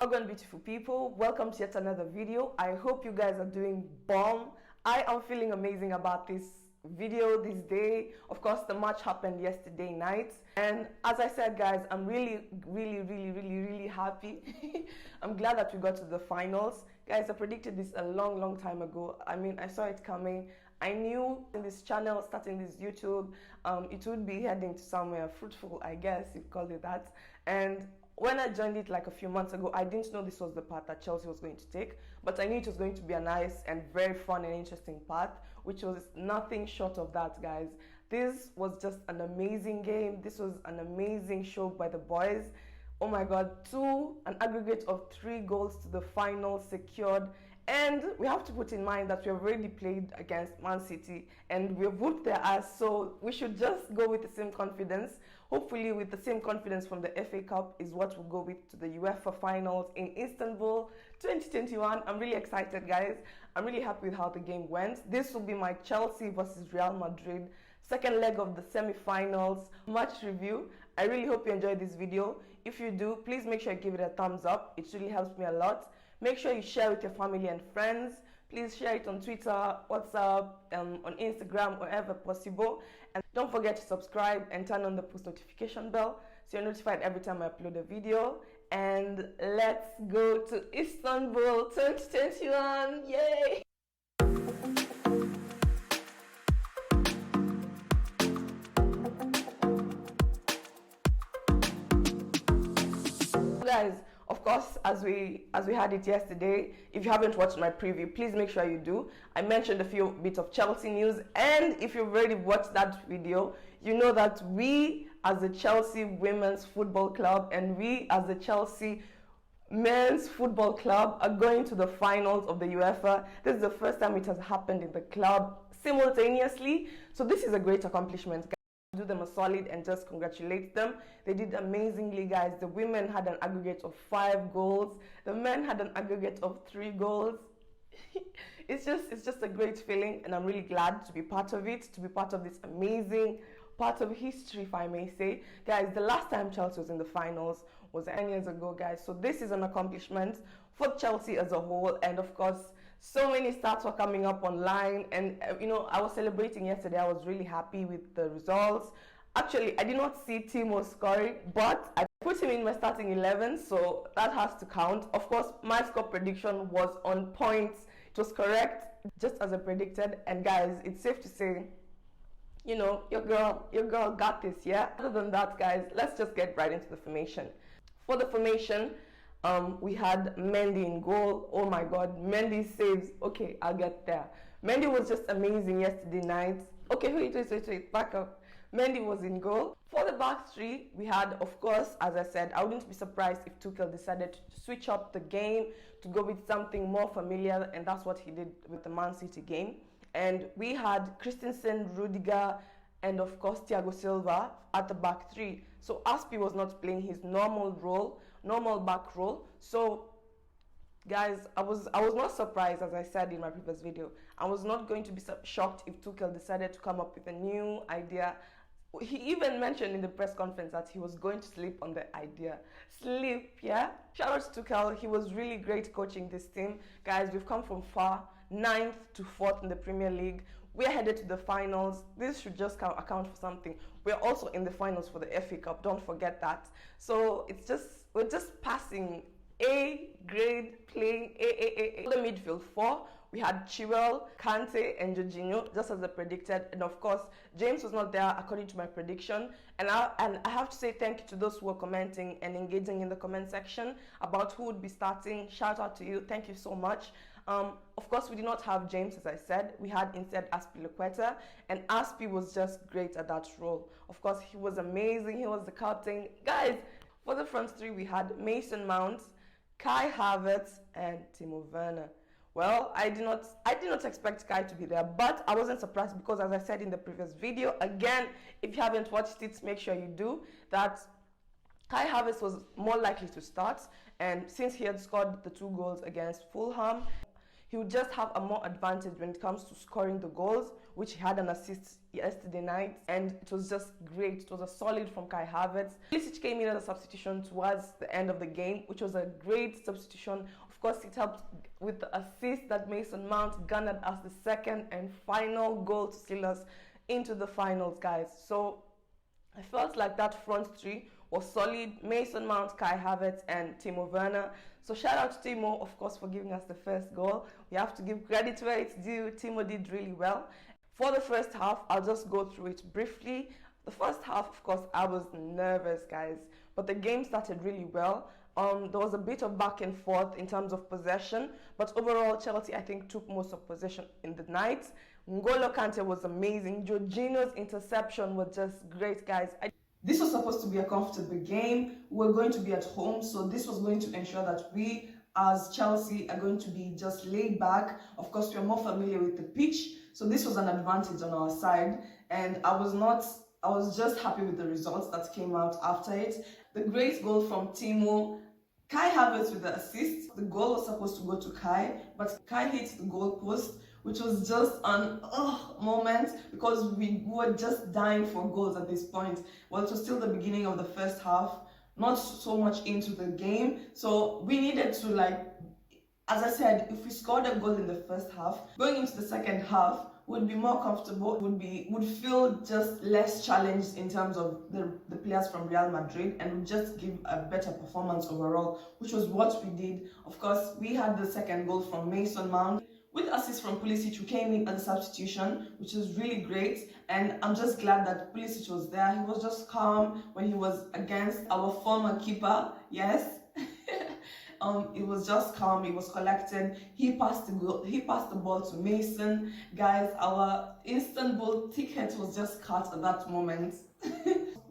Welcome, beautiful people. Welcome to yet another video. I hope you guys are doing bomb. I am feeling amazing about this video this day. Of course, the match happened yesterday night, and as I said, guys, I'm really happy. I'm glad that we got to the finals. Guys, I predicted this a long time ago. I mean, I saw it coming. I knew in this channel, starting this YouTube, it would be heading to somewhere fruitful, I guess you call it that. And when I joined it like a few months ago, I didn't know this was the path that Chelsea was going to take, but I knew it was going to be a nice and very fun and interesting path, which was nothing short of that, guys. This was just an amazing game. This was an amazing show by the boys. Oh my God, an aggregate of 3 goals to the final secured. And we have to put in mind that we have already played against Man City and we've whooped their ass, so we should just go with the same confidence. Hopefully with the same confidence from the FA Cup is what we'll go with to the Uefa finals in Istanbul 2021. I'm really excited, guys. I'm really happy with how the game went. This will be my Chelsea versus Real Madrid second leg of the semi-finals match review. I really hope you enjoyed this video. If you do, please make sure you give it a thumbs up. It really helps me a lot. Make sure you share with your family and friends. Please share it on Twitter, WhatsApp, on Instagram, wherever possible. And don't forget to subscribe and turn on the post notification bell so you're notified every time I upload a video. And let's go to Istanbul 2021. Yay! Guys, of course, as we had it yesterday, if you haven't watched my preview, please make sure you do. I mentioned a few bits of Chelsea news, and if you've already watched that video, you know that we as the Chelsea Women's Football Club and we as the Chelsea Men's Football Club are going to the finals of the Uefa. This is the first time it has happened in the club simultaneously, so this is a great accomplishment, guys. Do them a solid and just congratulate them. They did amazingly, guys. The women had an aggregate of 5 goals. The men had an aggregate of 3 goals. It's just a great feeling, and I'm really glad to be part of it, to be part of this amazing part of history, if I may say. Guys, the last time Chelsea was in the finals was 10 years ago, guys. So this is an accomplishment for Chelsea as a whole, and of course, so many stats were coming up online, and you know, I was celebrating yesterday. I was really happy with the results. Actually, I did not see Timo scoring, but I put him in my starting 11, so that has to count. Of course, my score prediction was on point. It was correct, just as I predicted. And guys, it's safe to say, you know, your girl got this, yeah? Other than that, guys, let's just get right into the formation. For the formation, we had Mendy in goal. Oh my God, Mendy saves. Okay, I'll get there. Mendy was just amazing yesterday night. Okay, wait, back up. Mendy was in goal. For the back three, we had, of course, as I said, I wouldn't be surprised if Tuchel decided to switch up the game, to go with something more familiar, and that's what he did with the Man City game. And we had Christensen, Rudiger, and of course Thiago Silva at the back three. So Aspi was not playing his normal role, normal back role. So guys, I was not surprised, as I said in my previous video. I was not going to be shocked if Tuchel decided to come up with a new idea. He even mentioned in the press conference that he was going to sleep on the idea. Sleep, yeah? Shout out to Tuchel. He was really great coaching this team. Guys, we've come from far, 9th to 4th in the Premier League. We're headed to the finals. This should just account for something. We're also in the finals for the FA Cup. Don't forget that. So we're just passing A grade, playing A. The midfield 4, we had Chilwell, Kante, and Jorginho, just as I predicted. And of course, James was not there according to my prediction. And I have to say thank you to those who were commenting and engaging in the comment section about who would be starting. Shout out to you. Thank you so much. Of course, we did not have James, as I said. We had instead Azpilicueta, and Aspi was just great at that role. Of course, he was amazing. He was the captain. Guys, for the front three, we had Mason Mount, Kai Havertz, and Timo Werner. Well, I did not expect Kai to be there, but I wasn't surprised because, as I said in the previous video, again, if you haven't watched it, make sure you do, that Kai Havertz was more likely to start, and since he had scored the 2 goals against Fulham, he would just have a more advantage when it comes to scoring the goals, which he had an assist yesterday night, and it was just great. It was a solid from Kai Havertz. Pulisic came in as a substitution towards the end of the game, which was a great substitution. Of course, it helped with the assist that Mason Mount garnered as the second and final goal to seal us into the finals, guys. So I felt like that front three was solid. Mason Mount, Kai Havertz, and Timo Werner. So shout out to Timo, of course, for giving us the first goal. We have to give credit where it's due. Timo did really well. For the first half, I'll just go through it briefly. The first half, of course, I was nervous, guys, but the game started really well. There was a bit of back and forth in terms of possession, but overall, Chelsea, I think, took most of possession in the night. N'Golo Kante was amazing. Jorginho's interception was just great, guys. This was supposed to be a comfortable game. We're going to be at home, so this was going to ensure that we, as Chelsea, are going to be just laid back. Of course, we are more familiar with the pitch, so this was an advantage on our side, and I was just happy with the results that came out after it. The great goal from Timo, Kai Havertz with the assist. The goal was supposed to go to Kai, but Kai hit the goal post, which was just an moment, because we were just dying for goals at this point. Well, it was still the beginning of the first half, not so much into the game, so we needed to, like, as I said, if we scored a goal in the first half, going into the second half would be more comfortable, would feel just less challenged in terms of the players from Real Madrid, and would just give a better performance overall, which was what we did. Of course, we had the second goal from Mason Mount, with assist from Pulisic, who came in as a substitution, which is really great. And I'm just glad that Pulisic was there. He was just calm when he was against our former keeper. Yes. It was just calm. He was collected. He passed the ball to Mason. Guys, our Istanbul ticket was just cut at that moment.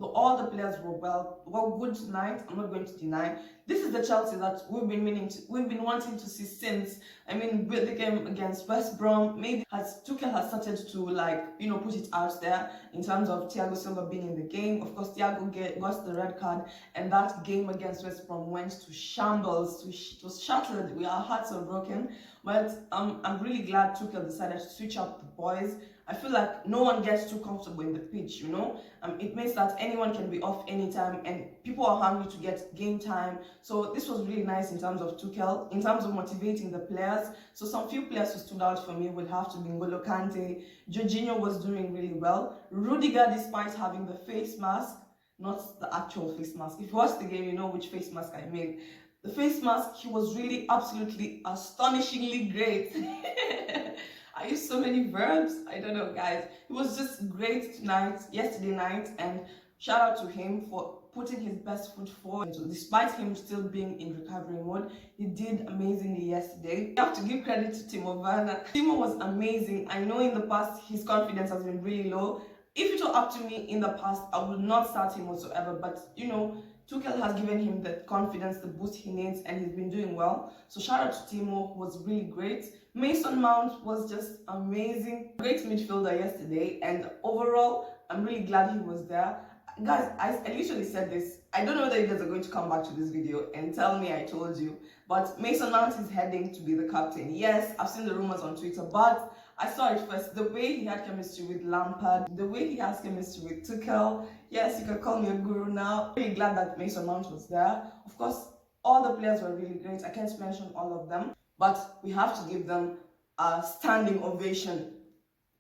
All the players were good tonight. I'm not going to deny. This is the Chelsea that we've been wanting to see since. I mean, with the game against West Brom, maybe Tuchel has started to, like, you know, put it out there in terms of Thiago Silva being in the game. Of course, Thiago got the red card, and that game against West Brom went to shambles. It was shattered. Our hearts are broken. But I'm really glad Tuchel decided to switch up the boys. I feel like no one gets too comfortable in the pitch, you know. It means that anyone can be off anytime, and people are hungry to get game time. So this was really nice in terms of Tuchel, in terms of motivating the players. So some few players who stood out for me would have to be N'Golo Kante. Jorginho was doing really well. Rudiger, despite having the face mask, not the actual face mask. If you watch the game, you know which face mask I made. The face mask, he was really absolutely astonishingly great. I used so many verbs. I don't know, guys. It was just great yesterday night, and shout out to him for putting his best foot forward. So despite him still being in recovery mode, he did amazingly yesterday. I have to give credit to Timo Werner. Timo was amazing. I know in the past his confidence has been really low. If it were up to me in the past, I would not start him whatsoever. But, you know, Tuchel has given him the confidence, the boost he needs, and he's been doing well. So shout out to Timo, who was really great. Mason Mount was just amazing. Great midfielder yesterday, and overall, I'm really glad he was there. Guys, I literally said this. I don't know whether you guys are going to come back to this video and tell me I told you, but Mason Mount is heading to be the captain. Yes, I've seen the rumors on Twitter, but I saw it first. The way he had chemistry with Lampard, the way he has chemistry with Tuchel. Yes, you can call me a guru now. Really glad that Mason Mount was there. Of course, all the players were really great. I can't mention all of them, but we have to give them a standing ovation.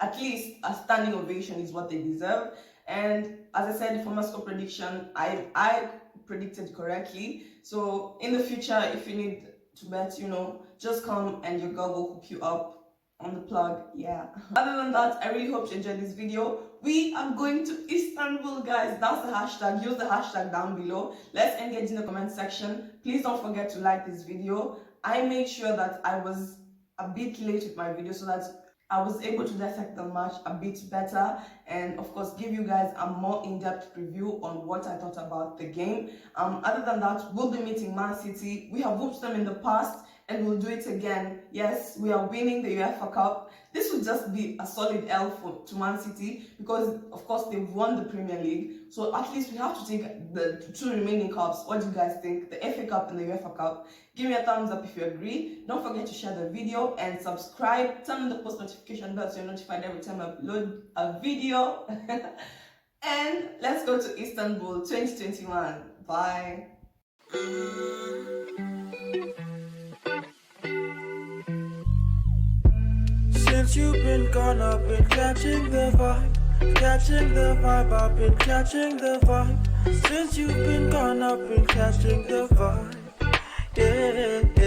At least a standing ovation is what they deserve. And as I said for my score prediction, I predicted correctly. So in the future, if you need to bet, you know, just come and your girl will hook you up on the plug. Yeah. Other than that, I really hope you enjoyed this video. We are going to Istanbul, guys. That's the hashtag. Use the hashtag down below. Let's engage in the comment section. Please don't forget to like this video. I made sure that I was a bit late with my video so that I was able to dissect the match a bit better, and of course give you guys a more in-depth review on what I thought about the game. Other than that, we'll be meeting Man City. We have whooped them in the past, and we'll do it again. Yes, we are winning the UEFA Cup. This would just be a solid L to Man City because, of course, they've won the Premier League. So at least we have to take the 2 remaining cups. What do you guys think? The FA Cup and the UEFA Cup. Give me a thumbs up if you agree. Don't forget to share the video and subscribe. Turn on the post notification bell so you're notified every time I upload a video. And let's go to Istanbul 2021. Bye. Since you've been gone, I've been catching the vibe, I've been catching the vibe. Since you've been gone, I've been catching the vibe, yeah.